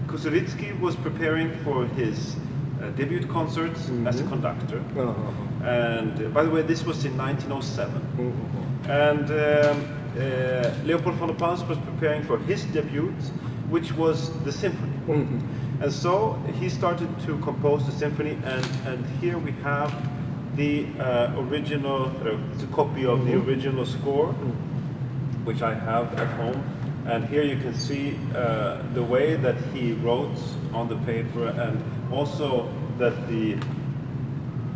Kusevitsky was preparing for his debut concerts as a conductor. And by the way, this was in 1907. And Leopold von der Pals was preparing for his debut, which was the symphony. And so he started to compose the symphony, and here we have the original, the copy of the original score, which I have at home. And here you can see the way that he wrote on the paper, and also that the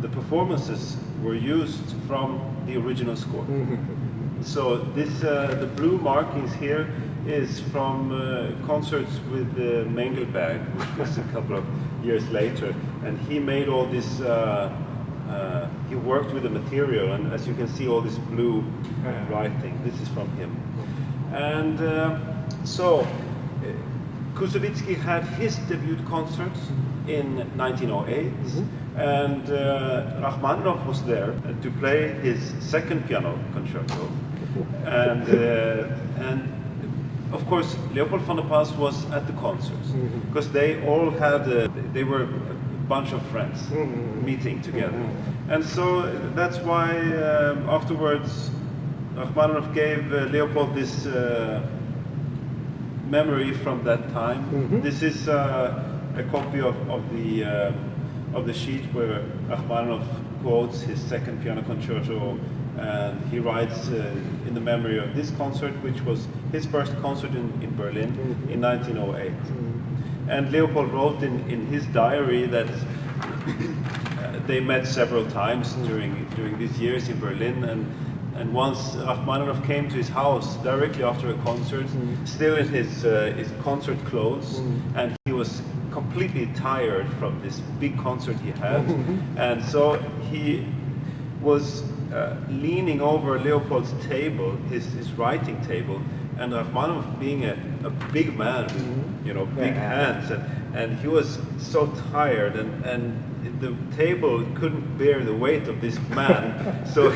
performances were used from the original score. So this, the blue markings here is from concerts with Mengelberg, which was a couple of years later, and he made all this. He worked with the material, and as you can see, all this blue writing. This is from him. And so Kusevitsky had his debut concerts in 1908, and Rachmaninoff was there to play his second piano concerto, and of course Leopold von der Pals was at the concerts because they all had they were a bunch of friends meeting together, and so that's why afterwards Rachmaninoff gave Leopold this memory from that time. This is a copy of the sheet where Rachmaninoff quotes his second piano concerto, and he writes in the memory of this concert, which was his first concert in Berlin in 1908. And Leopold wrote in his diary that they met several times during these years in Berlin, and once Rachmaninoff came to his house directly after a concert, still in his concert clothes, and he was completely tired from this big concert he had, and so he was leaning over Leopold's table, his writing table, and Rachmaninoff being a big man with big hands, and he was so tired, and the table couldn't bear the weight of this man, so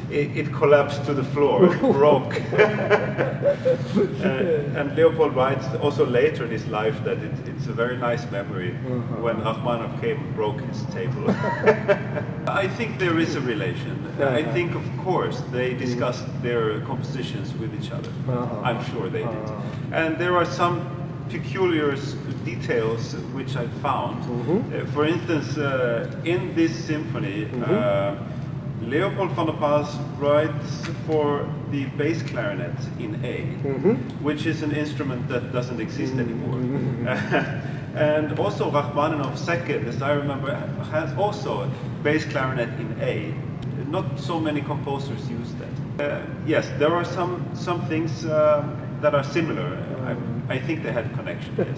it collapsed to the floor, it broke. And Leopold writes also later in his life that it's a very nice memory when Rachmaninoff came and broke his table. I think there is a relation. I think, of course, they discussed their compositions with each other. I'm sure they did. And there are some peculiar details which I found. For instance, in this symphony, Leopold von der Pals writes for the bass clarinet in A, which is an instrument that doesn't exist anymore. And also Rachmaninoff's second, as I remember, has also a bass clarinet in A. Not so many composers use that. Yes, there are some things that are similar. I think they had a connection, yes.